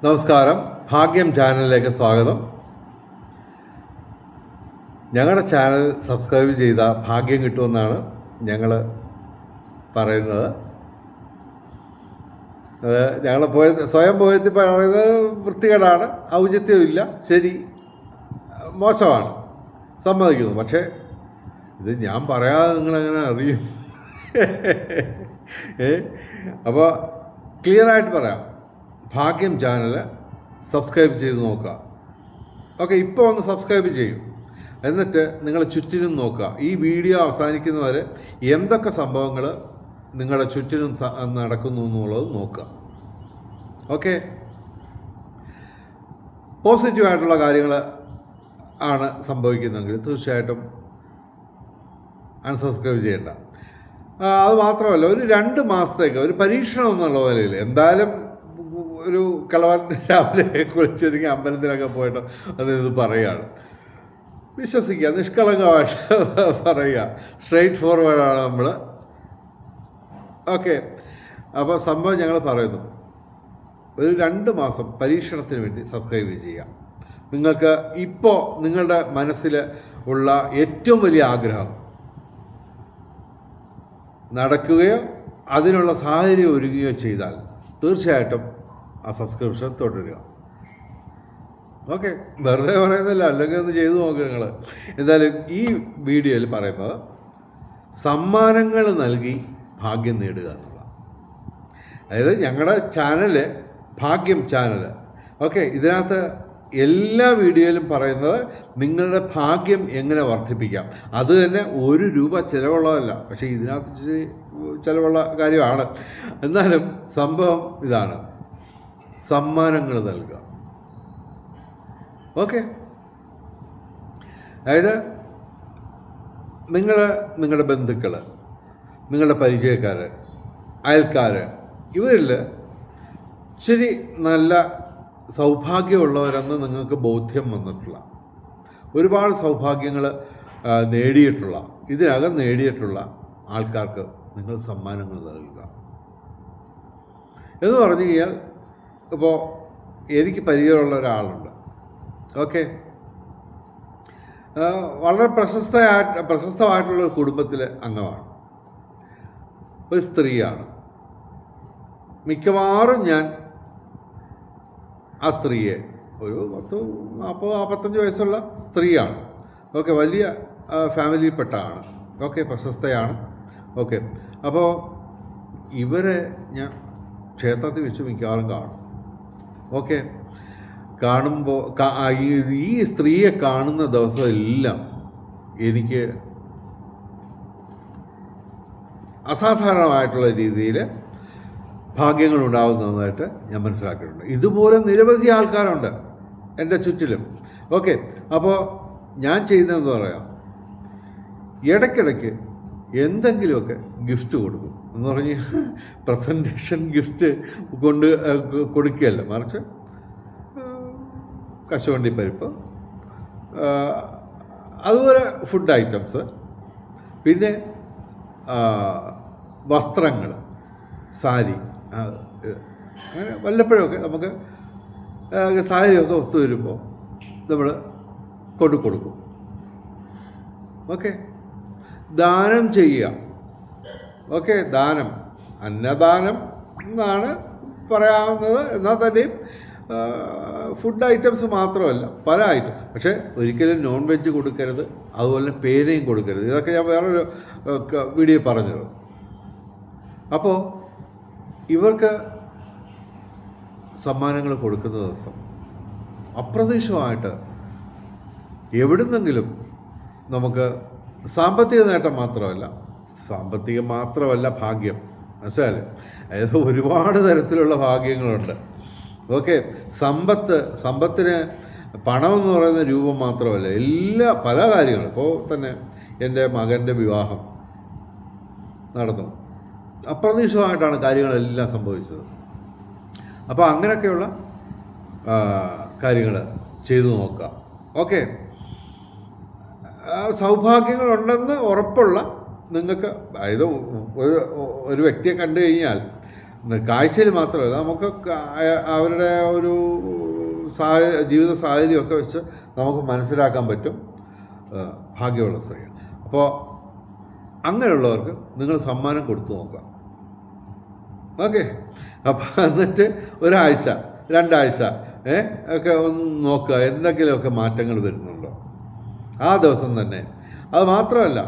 നമസ്കാരം, ഭാഗ്യം ചാനലിലേക്ക് സ്വാഗതം. ഞങ്ങളുടെ ചാനൽ സബ്സ്ക്രൈബ് ചെയ്ത ഭാഗ്യം കിട്ടുമെന്നാണ് ഞങ്ങൾ പറയുന്നത്. അത് ഞങ്ങൾ സ്വയം പോയത്തി പറയുന്നത് വൃത്തികേടാണ്, ഔചിത്യമില്ല, ശരി, മോശമാണ്, സമ്മതിക്കുന്നു. പക്ഷേ ഇത് ഞാൻ പറയാതെ നിങ്ങളെങ്ങനെ അറിയും? അപ്പോൾ ക്ലിയറായിട്ട് പറയാം, ഭാഗ്യം ചാനൽ സബ്സ്ക്രൈബ് ചെയ്ത് നോക്കുക. ഓക്കെ, ഇപ്പോൾ ഒന്ന് സബ്സ്ക്രൈബ് ചെയ്യും. എന്നിട്ട് നിങ്ങൾ ചുറ്റിനും നോക്കുക. ഈ വീഡിയോ അവസാനിക്കുന്നവരെ എന്തൊക്കെ സംഭവങ്ങൾ നിങ്ങളുടെ ചുറ്റിനും നടക്കുന്നു എന്നുള്ളത് നോക്കുക. ഓക്കെ, പോസിറ്റീവായിട്ടുള്ള കാര്യങ്ങൾ ആണ് സംഭവിക്കുന്നതെങ്കിൽ തീർച്ചയായിട്ടും അൺസബ്സ്ക്രൈബ് ചെയ്യേണ്ട. അത് മാത്രമല്ല, ഒരു 2 മാസത്തേക്ക് ഒരു പരീക്ഷണം എന്നുള്ള നിലയിൽ എന്തായാലും ഒരു കളവൻ രാവിലെ കുളിച്ചൊരുങ്ങി അമ്പലത്തിലൊക്കെ പോയിട്ട് ഇത് പറയുകയാണ്. വിശ്വസിക്കുക, നിഷ്കളങ്കമായിട്ട് പറയുക, സ്ട്രെയിറ്റ് ഫോർവേഡാണ് നമ്മൾ. ഓക്കെ, അപ്പോൾ സംഭവം ഞങ്ങൾ പറയുന്നു, ഒരു 2 മാസം പരീക്ഷണത്തിന് വേണ്ടി സബ്സ്ക്രൈബ് ചെയ്യുക. നിങ്ങൾക്ക് ഇപ്പോൾ നിങ്ങളുടെ മനസ്സിൽ ഉള്ള ഏറ്റവും വലിയ ആഗ്രഹം നടക്കുകയോ അതിനുള്ള സാഹചര്യം ഒരുങ്ങുകയോ ചെയ്താൽ തീർച്ചയായിട്ടും ആ സബ്സ്ക്രിപ്ഷൻ തുടരുക. ഓക്കെ, വെറുതെ പറയുന്നില്ല, അല്ലെങ്കിൽ ഒന്ന് ചെയ്തു നോക്കുക നിങ്ങൾ. എന്തായാലും ഈ വീഡിയോയിൽ പറയുന്നത് സമ്മാനങ്ങൾ നൽകി ഭാഗ്യം നേടുക എന്നുള്ള, അതായത് ഞങ്ങളുടെ ചാനല് ഭാഗ്യം ചാനൽ. ഓക്കെ, ഇതിനകത്ത് എല്ലാ വീഡിയോയിലും പറയുന്നത് നിങ്ങളുടെ ഭാഗ്യം എങ്ങനെ വർദ്ധിപ്പിക്കാം. അത് തന്നെ ₹1 ചിലവുള്ളതല്ല, പക്ഷേ ഇതിനകത്ത് ചിലവുള്ള കാര്യമാണ്. എന്നാലും സംഭവം ഇതാണ്, സമ്മാനങ്ങൾ നൽകുക. ഓക്കെ, അതായത് നിങ്ങളുടെ ബന്ധുക്കൾ, നിങ്ങളുടെ പരിചയക്കാർ, അയൽക്കാർ, ഇവരിൽ ശരി നല്ല സൗഭാഗ്യമുള്ളവരെന്ന് നിങ്ങൾക്ക് ബോധ്യം വന്നിട്ടുള്ള, ഒരുപാട് സൗഭാഗ്യങ്ങൾ നേടിയിട്ടുള്ള, ഇതിനകം നേടിയിട്ടുള്ള ആൾക്കാർക്ക് നിങ്ങൾ സമ്മാനങ്ങൾ നൽകുക. എന്ന് പറഞ്ഞു കഴിഞ്ഞാൽ, ഇപ്പോൾ എനിക്ക് പരിചയമുള്ള ഒരാളുണ്ട്. ഓക്കെ, വളരെ പ്രശസ്തമായിട്ടുള്ള ഒരു കുടുംബത്തിലെ അംഗമാണ്, ഒരു സ്ത്രീയാണ്. മിക്കവാറും ഞാൻ ആ സ്ത്രീയെ, ഒരു 40-45 വയസ്സുള്ള സ്ത്രീയാണ്. ഓക്കെ, വലിയ ഫാമിലിയിൽപ്പെട്ടതാണ്. ഓക്കെ, പ്രശസ്തയാണ്. ഓക്കെ, അപ്പോൾ ഇവരെ ഞാൻ ക്ഷേത്രത്തിൽ വെച്ച് മിക്കവാറും കാണും. ഓക്കെ, കാണുമ്പോൾ ഈ സ്ത്രീയെ കാണുന്ന ദിവസമെല്ലാം എനിക്ക് അസാധാരണമായിട്ടുള്ള രീതിയിൽ ഭാഗ്യങ്ങൾ ഉണ്ടാകുന്നതായിട്ട് ഞാൻ മനസ്സിലാക്കിയിട്ടുണ്ട്. ഇതുപോലെ നിരവധി ആൾക്കാരുണ്ട് എൻ്റെ ചുറ്റിലും. ഓക്കെ, അപ്പോൾ ഞാൻ ചെയ്യുന്നതെന്ന് പറയാം, ഇടയ്ക്കിടയ്ക്ക് എന്തെങ്കിലുമൊക്കെ ഗിഫ്റ്റ് കൊടുക്കും. എന്ന് പറഞ്ഞ് പ്രസൻറ്റേഷൻ ഗിഫ്റ്റ് കൊടുക്കുകയല്ല, മറിച്ച് കശുവണ്ടി പരിപ്പ്, അതുപോലെ ഫുഡ് ഐറ്റംസ്, പിന്നെ വസ്ത്രങ്ങൾ, സാരി, അങ്ങനെ വല്ലപ്പോഴൊക്കെ നമുക്ക് സാരിയൊക്കെ ഒത്തു വരുമ്പോൾ നമ്മൾ കൊടുക്കും. ഓക്കെ, ദാനം ചെയ്യുക. ഓക്കെ, ദാനം, അന്നദാനം എന്നാണ് പറയാവുന്നത്. എന്നാൽ തന്നെയും ഫുഡ് ഐറ്റംസ് മാത്രമല്ല, പല ഐറ്റം. പക്ഷേ ഒരിക്കലും നോൺ വെജ് കൊടുക്കരുത്, അതുപോലെ പേനയും കൊടുക്കരുത്. ഇതൊക്കെ ഞാൻ വേറൊരു വീഡിയോ പറഞ്ഞത്. അപ്പോൾ ഇവർക്ക് സമ്മാനങ്ങൾ കൊടുക്കുന്ന ദിവസം അപ്രതീക്ഷിതമായിട്ട് എവിടുന്നെങ്കിലും നമുക്ക് സാമ്പത്തികം മാത്രമല്ല ഭാഗ്യം, മനസ്സിലായില്ലേ? അതായത് ഒരുപാട് തരത്തിലുള്ള ഭാഗ്യങ്ങളുണ്ട്. ഓക്കെ, സമ്പത്തിന് പണമെന്ന് പറയുന്ന രൂപം മാത്രമല്ല, പല കാര്യങ്ങളും. ഇപ്പോൾ തന്നെ എൻ്റെ മകൻ്റെ വിവാഹം നടന്നു, അപ്രതീക്ഷിതമായിട്ടാണ് കാര്യങ്ങളെല്ലാം സംഭവിച്ചത്. അപ്പോൾ അങ്ങനെയൊക്കെയുള്ള കാര്യങ്ങൾ ചെയ്തു നോക്കുക. ഓക്കെ, സൗഭാഗ്യങ്ങളുണ്ടെന്ന് ഉറപ്പുള്ള നിങ്ങൾക്ക്, അതായത് ഒരു വ്യക്തിയെ കണ്ടു കഴിഞ്ഞാൽ കാഴ്ചയിൽ മാത്രമല്ല നമുക്ക് അവരുടെ ഒരു ജീവിത സാഹചര്യമൊക്കെ വെച്ച് നമുക്ക് മനസ്സിലാക്കാൻ പറ്റും ഭാഗ്യമുള്ള സ്ത്രീകൾ. അപ്പോൾ അങ്ങനെയുള്ളവർക്ക് നിങ്ങൾ സമ്മാനം കൊടുത്തു നോക്കാം. ഓക്കെ, അപ്പം എന്നിട്ട് ഒരാഴ്ച 2 ആഴ്ച ഒക്കെ ഒന്ന് നോക്കുക എന്തെങ്കിലുമൊക്കെ മാറ്റങ്ങൾ വരുന്നുണ്ടോ ആ ദിവസം തന്നെ. അത് മാത്രമല്ല,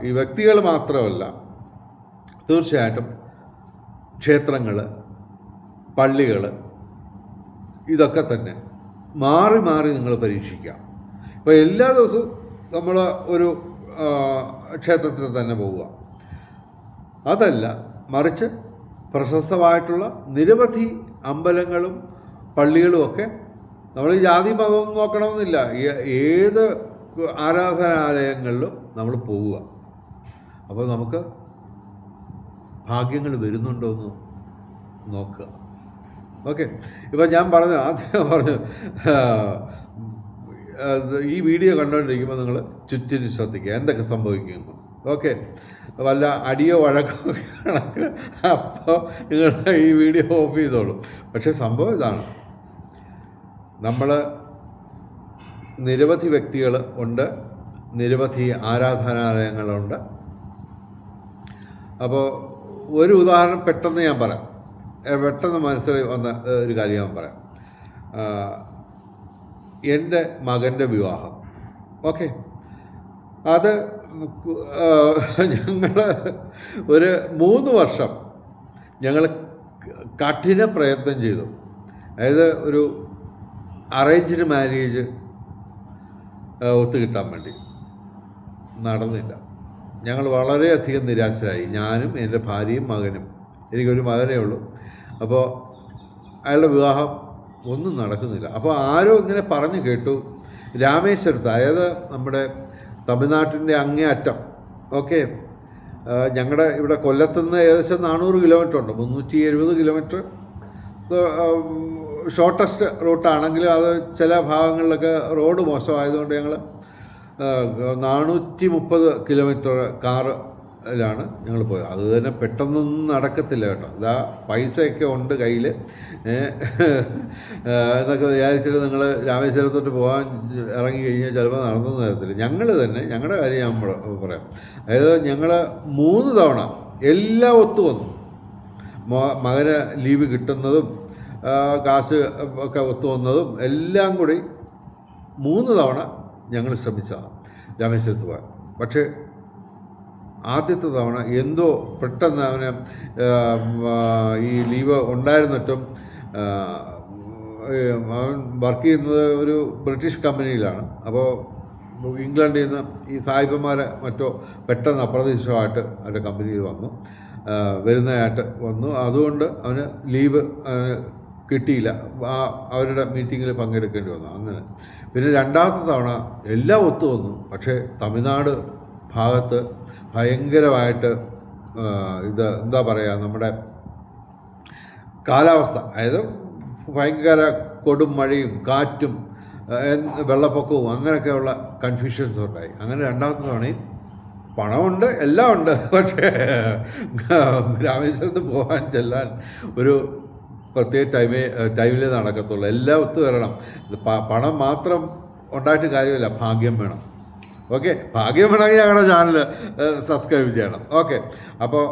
ഈ വ്യക്തികൾ മാത്രമല്ല, തീർച്ചയായിട്ടും ക്ഷേത്രങ്ങൾ, പള്ളികൾ, ഇതൊക്കെ തന്നെ മാറി മാറി നിങ്ങൾ പരീക്ഷിക്കാം. ഇപ്പോൾ എല്ലാ ദിവസവും നമ്മൾ ഒരു ക്ഷേത്രത്തിൽ തന്നെ പോവുക, അതല്ല, മറിച്ച് പ്രശസ്തമായിട്ടുള്ള നിരവധി അമ്പലങ്ങളും പള്ളികളും ഒക്കെ നമ്മൾ ജാതി മതമൊന്നും നോക്കണമെന്നില്ല, ഏത് ആരാധനാലയങ്ങളിലും നമ്മൾ പോവുക. അപ്പോൾ നമുക്ക് ഭാഗ്യങ്ങൾ വരുന്നുണ്ടോ എന്ന് നോക്കുക. ഓക്കെ, ഇപ്പം ഞാൻ ആദ്യം പറഞ്ഞു ഈ വീഡിയോ കണ്ടുകൊണ്ടിരിക്കുമ്പോൾ നിങ്ങൾ ചുറ്റിനും ശ്രദ്ധിക്കുക എന്തൊക്കെ സംഭവിക്കുന്നു. ഓക്കെ, വല്ല അടിയോ വഴക്കോ കണക്ക് അപ്പോൾ നിങ്ങൾ ഈ വീഡിയോ ഓഫ് ചെയ്തോളൂ. പക്ഷേ സംഭവം ഇതാണ്, നമ്മൾ നിരവധി വ്യക്തികൾ ഉണ്ട്, നിരവധി ആരാധനാലയങ്ങളുണ്ട്. അപ്പോൾ ഒരു ഉദാഹരണം പെട്ടെന്ന് ഞാൻ പറയാം, പെട്ടെന്ന് മനസ്സിൽ വന്ന ഒരു കാര്യം ഞാൻ പറയാം. എൻ്റെ മകൻ്റെ വിവാഹം, ഓക്കെ, അത് ഞങ്ങൾ ഒരു 3 വർഷം ഞങ്ങൾ കഠിന പ്രയത്നം ചെയ്തു. അതായത് ഒരു അറേഞ്ച്ഡ് മാരേജ് ഒത്തുകിട്ടാൻ വേണ്ടി നടന്നില്ല. ഞങ്ങൾ വളരെയധികം നിരാശരായി, ഞാനും എൻ്റെ ഭാര്യയും മകനും. എനിക്കൊരു മകനേ ഉള്ളൂ. അപ്പോൾ അയാളുടെ വിവാഹം ഒന്നും നടക്കുന്നില്ല. അപ്പോൾ ആരോ ഇങ്ങനെ പറഞ്ഞു കേട്ടു, രാമേശ്വരത്ത്, അതായത് നമ്മുടെ തമിഴ്നാട്ടിൻ്റെ അങ്ങേ അറ്റം, ഓക്കെ, ഞങ്ങളുടെ ഇവിടെ കൊല്ലത്തുനിന്ന് ഏകദേശം 400 കിലോമീറ്റർ ഉണ്ട്, 370 കിലോമീറ്റർ ഷോർട്ടസ്റ്റ് റൂട്ടാണെങ്കിലും അത് ചില ഭാഗങ്ങളിലൊക്കെ റോഡ് മോശമായതുകൊണ്ട് ഞങ്ങൾ 430 കിലോമീറ്റർ കാറിലാണ് ഞങ്ങൾ പോയത്. അത് തന്നെ പെട്ടെന്നൊന്നും നടക്കത്തില്ല കേട്ടോ. ഇതാ പൈസയൊക്കെ ഉണ്ട് കയ്യിൽ എന്നൊക്കെ വിചാരിച്ചിട്ട് നിങ്ങൾ രാമേശ്വരത്തോട്ട് പോകാൻ ഇറങ്ങി കഴിഞ്ഞാൽ ചിലപ്പോൾ നടന്നു തരത്തില്ല. ഞങ്ങൾ തന്നെ ഞങ്ങളുടെ കാര്യം ഞാൻ പറയാം. അതായത് ഞങ്ങൾ 3 തവണ എല്ലാം ഒത്തു വന്നു. മകന് ലീവ് കിട്ടുന്നതും കാശ് ഒക്കെ ഒത്തു വന്നതും എല്ലാം കൂടി 3 തവണ ഞങ്ങൾ ശ്രമിച്ചതാണ് രാമേശ്വരത്ത് പോകാൻ. പക്ഷേ ആദ്യത്തെ തവണ എന്തോ പെട്ടെന്ന് അവന് ഈ ലീവ് ഉണ്ടായിരുന്നിട്ടും അവൻ വർക്ക് ചെയ്യുന്നത് ഒരു ബ്രിട്ടീഷ് കമ്പനിയിലാണ്. അപ്പോൾ ഇംഗ്ലണ്ടിൽ നിന്ന് ഈ സായിപ്പന്മാരെ മറ്റോ പെട്ടെന്ന് അപ്രതീക്ഷിതമായിട്ട് അവരുടെ കമ്പനിയിൽ വരുന്നതായിട്ട് വന്നു. അതുകൊണ്ട് അവന് ലീവ് കിട്ടിയില്ല, അവരുടെ മീറ്റിങ്ങിൽ പങ്കെടുക്കേണ്ടി വന്നു. അങ്ങനെ പിന്നെ 2ാമത്തെ തവണ എല്ലാം ഒത്തു വന്നു. പക്ഷേ തമിഴ്നാട് ഭാഗത്ത് ഭയങ്കരമായിട്ട് എന്താ പറയുക, നമ്മുടെ കാലാവസ്ഥ, അതായത് ഭയങ്കര കൊടും മഴയും കാറ്റും വെള്ളപ്പൊക്കവും അങ്ങനെയൊക്കെയുള്ള കൺഫ്യൂഷൻസ് ഉണ്ടായി. അങ്ങനെ 2ാമത്തെ തവണയും പണമുണ്ട്, എല്ലാം ഉണ്ട്, പക്ഷേ രാമേശ്വരത്ത് പോകാൻ ചെല്ലാൻ ഒരു പ്രത്യേക ടൈമിലേ നടക്കത്തുള്ളൂ. എല്ലാം ഒത്തു വരണം. പണം മാത്രം ഉണ്ടായിട്ട് കാര്യമില്ല, ഭാഗ്യം വേണം. ഓക്കെ, ഭാഗ്യം വേണമെങ്കിൽ ഞങ്ങളുടെ ചാനൽ സബ്സ്ക്രൈബ് ചെയ്യണം. ഓക്കെ, അപ്പോൾ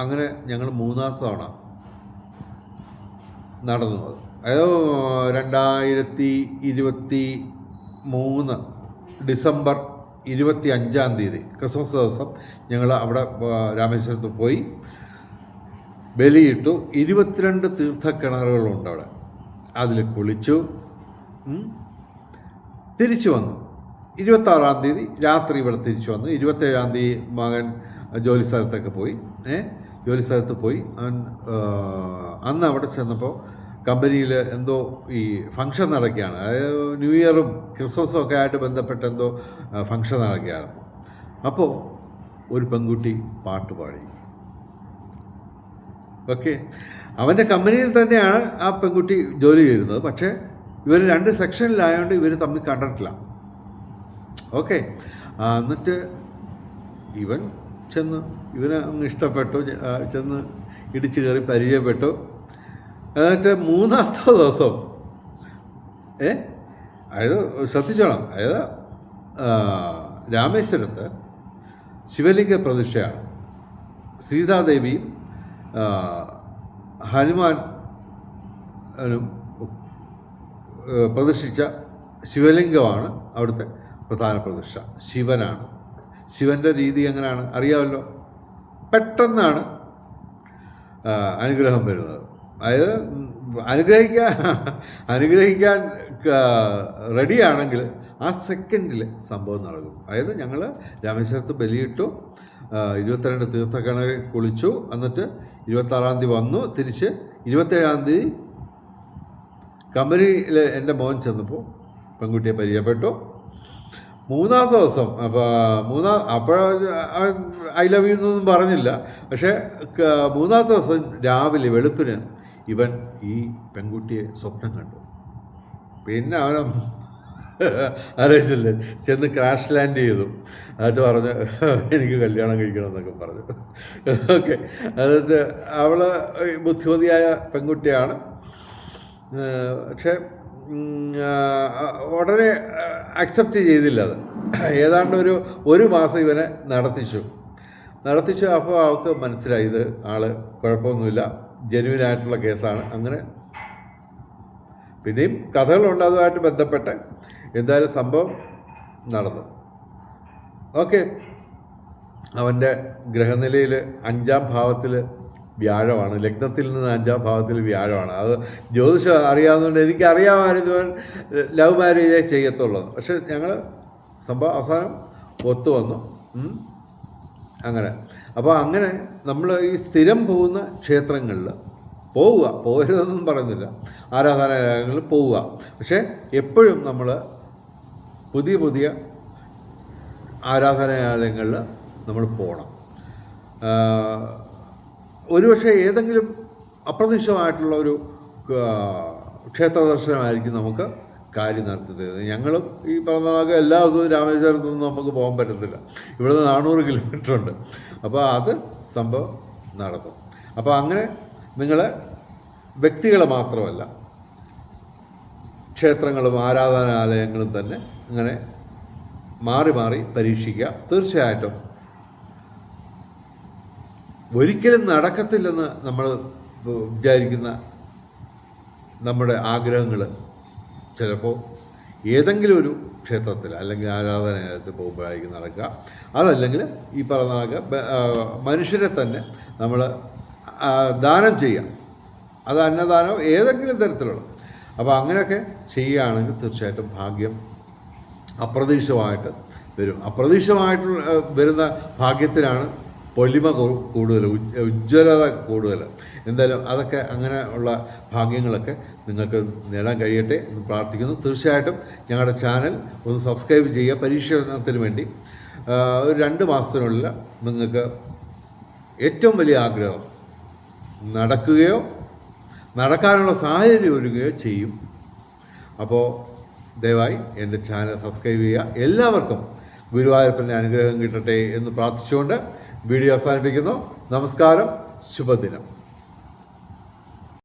അങ്ങനെ ഞങ്ങൾ 3ാമത്തെ തവണ നടന്നു. അതായത് 2023 ഡിസംബർ 25-ാം തീയതി ക്രിസ്മസ് ദിവസം ഞങ്ങൾ അവിടെ രാമേശ്വരത്ത് പോയി ബലിയിട്ടു. 22 തീർത്ഥക്കിണറുകളുണ്ട് അവിടെ. അതിൽ കുളിച്ചു, തിരിച്ചു വന്നു. 26-ാം തീയതി രാത്രി ഇവിടെ തിരിച്ചു വന്നു. 27-ാം തീയതി മകൻ ജോലി സ്ഥലത്തൊക്കെ പോയി. ജോലി സ്ഥലത്ത് പോയി അവൻ അന്ന് അവിടെ ചെന്നപ്പോൾ കമ്പനിയിൽ എന്തോ ഈ ഫംഗ്ഷൻ നടക്കുകയാണ്. അതായത് ന്യൂ ഇയറും ക്രിസ്മസും ഒക്കെ ആയിട്ട് ബന്ധപ്പെട്ട് എന്തോ ഫംഗ്ഷൻ നടക്കുകയാണ്. അപ്പോൾ ഒരു പെൺകുട്ടി പാട്ട് പാടി. ഓക്കെ, അവൻ്റെ കമ്പനിയിൽ തന്നെയാണ് ആ പെൺകുട്ടി ജോലി ചെയ്യുന്നത്. പക്ഷേ ഇവർ 2 സെക്ഷനിലായതുകൊണ്ട് ഇവർ തമ്മിൽ കണ്ടിട്ടില്ല. ഓക്കെ, എന്നിട്ട് ഇവൻ ചെന്ന് ഇവന് അങ്ങ് ഇഷ്ടപ്പെട്ടു. ചെന്ന് ഇടിച്ചു കയറി പരിചയപ്പെട്ടു. എന്നിട്ട് മൂന്നാമത്തെ ദിവസം അതായത് ശ്രദ്ധിച്ചോണം, അതായത് രാമേശ്വരത്ത് ശിവലിംഗ പ്രതിഷ്ഠയാണ്. സീതാദേവിയും ഹനുമാനും പ്രതിഷ്ഠിച്ച ശിവലിംഗമാണ് അവിടുത്തെ പ്രധാന പ്രതിഷ്ഠ. ശിവനാണ്. ശിവൻ്റെ രീതി എങ്ങനെയാണ് അറിയാമല്ലോ. പെട്ടെന്നാണ് അനുഗ്രഹം വരുന്നത്. അതായത് അനുഗ്രഹിക്കാൻ റെഡിയാണെങ്കിൽ ആ സെക്കൻഡിൽ സംഭവം നടക്കും. അതായത് ഞങ്ങൾ രാമേശ്വരത്ത് ബലിയിട്ടു, 22 തീർത്ഥക്കിണറിൽ കുളിച്ചു, എന്നിട്ട് 26-ാം തീയതി വന്നു. തിരിച്ച് 27-ാം തീയതി കമ്പനിയിൽ എൻ്റെ മോൻ ചെന്നപ്പോൾ പെൺകുട്ടിയെ പരിചയപ്പെട്ടു. മൂന്നാമത്തെ ദിവസം അപ്പോൾ ഐ ലവ് യു എന്നൊന്നും പറഞ്ഞില്ല. പക്ഷേ മൂന്നാമത്തെ ദിവസം രാവിലെ വെളുപ്പിന് ഇവൻ ഈ പെൺകുട്ടിയെ സ്വപ്നം കണ്ടു. പിന്നെ അവനും അറിയിച്ചില്ലേ, ചെന്ന് ക്രാഷ് ലാൻഡ് ചെയ്തു. എന്നിട്ട് പറഞ്ഞ് എനിക്ക് കല്യാണം കഴിക്കണം എന്നൊക്കെ പറഞ്ഞു. ഓക്കെ, എന്നിട്ട് അവൾ ബുദ്ധിമതിയായ പെൺകുട്ടിയാണ്. പക്ഷേ ഉടനെ അക്സെപ്റ്റ് ചെയ്തില്ല. അത് ഏതാണ്ട് ഒരു മാസം ഇവനെ നടത്തിച്ചു. അപ്പോൾ അവൾക്ക് മനസ്സിലായി ഇത് ആൾ കുഴപ്പമൊന്നുമില്ല, ജെന്യുവിനായിട്ടുള്ള കേസാണ്. അങ്ങനെ പിന്നെയും കഥകളുണ്ട് അതുമായിട്ട് ബന്ധപ്പെട്ട്. എന്തായാലും സംഭവം നടന്നു. ഓക്കെ, അവൻ്റെ ഗ്രഹനിലയിൽ 5-ാം ഭാവത്തിൽ വ്യാഴമാണ്. ലഗ്നത്തിൽ നിന്ന് 5-ാം ഭാവത്തിൽ വ്യാഴമാണ്. അത് ജ്യോതിഷം അറിയാവുന്നതുകൊണ്ട് എനിക്കറിയാമായിരുന്നു ഇവൻ ലവ് മാരേജേ ചെയ്യത്തുള്ളത്. പക്ഷെ ഞങ്ങൾ സംഭവം അവസാനം ഒത്തു വന്നു. അങ്ങനെ അപ്പോൾ അങ്ങനെ നമ്മൾ ഈ സ്ഥിരം പോകുന്ന ക്ഷേത്രങ്ങളിൽ പോകരുതെന്നും പറയുന്നില്ല, ആരാധനാലയങ്ങളിൽ പോവുക. പക്ഷേ എപ്പോഴും നമ്മൾ പുതിയ ആരാധനാലയങ്ങളിൽ നമ്മൾ പോകണം. ഒരുപക്ഷെ ഏതെങ്കിലും അപ്രതീക്ഷിതമായിട്ടുള്ള ഒരു ക്ഷേത്ര ദർശനമായിരിക്കും നമുക്ക് കാര്യം നടത്തി തരുന്നത്. ഞങ്ങളും ഈ പറഞ്ഞ എല്ലാ ദിവസവും രാമേശ്വരത്തു നിന്ന് നമുക്ക് പോകാൻ പറ്റത്തില്ല. ഇവിടുന്ന് 400 കിലോമീറ്റർ ഉണ്ട്. അപ്പോൾ അത് സംഭവം നടത്തും. അപ്പോൾ അങ്ങനെ നിങ്ങൾ വ്യക്തികളെ മാത്രമല്ല, ക്ഷേത്രങ്ങളും ആരാധനാലയങ്ങളും തന്നെ അങ്ങനെ മാറി പരീക്ഷിക്കുക. തീർച്ചയായിട്ടും ഒരിക്കലും നടക്കത്തില്ലെന്ന് നമ്മൾ വിചാരിക്കുന്ന നമ്മുടെ ആഗ്രഹങ്ങൾ ചിലപ്പോൾ ഏതെങ്കിലും ഒരു ക്ഷേത്രത്തിൽ അല്ലെങ്കിൽ ആരാധനാലയത്തിൽ പോകുമ്പോഴായിരിക്കും നടക്കുക. അതല്ലെങ്കിൽ ഈ പറഞ്ഞ മനുഷ്യരെ തന്നെ നമ്മൾ ദാനം ചെയ്യാം. അത് അന്നദാനം ഏതെങ്കിലും തരത്തിലുള്ള. അപ്പോൾ അങ്ങനെയൊക്കെ ചെയ്യുകയാണെങ്കിൽ തീർച്ചയായിട്ടും ഭാഗ്യം അപ്രതീക്ഷിതമായിട്ട് വരും. അപ്രതീക്ഷിതമായിട്ടുള്ള വരുന്ന ഭാഗ്യത്തിനാണ് പൊലിമ കൂടുതൽ, ഉജ്ജ്വലത കൂടുതൽ. എന്തായാലും അതൊക്കെ അങ്ങനെ ഉള്ള ഭാഗ്യങ്ങളൊക്കെ നിങ്ങൾക്ക് നേടാൻ കഴിയട്ടെ എന്ന് പ്രാർത്ഥിക്കുന്നു. തീർച്ചയായിട്ടും ഞങ്ങളുടെ ചാനൽ ഒന്ന് സബ്സ്ക്രൈബ് ചെയ്യുക. പരീക്ഷണത്തിന് വേണ്ടി ഒരു 2 മാസത്തിനുള്ളിൽ നിങ്ങൾക്ക് ഏറ്റവും വലിയ ആഗ്രഹം നടക്കുകയോ നടക്കാനുള്ള സാഹചര്യം ഒരുങ്ങുകയോ ചെയ്യും. അപ്പോൾ ദയവായി എൻ്റെ ചാനൽ സബ്സ്ക്രൈബ് ചെയ്യുക. എല്ലാവർക്കും ഗുരുവായൂരപ്പൻ്റെ അനുഗ്രഹം കിട്ടട്ടെ എന്ന് പ്രാർത്ഥിച്ചുകൊണ്ട് വീഡിയോ അവസാനിപ്പിക്കുന്നു. നമസ്കാരം, ശുഭദിനം.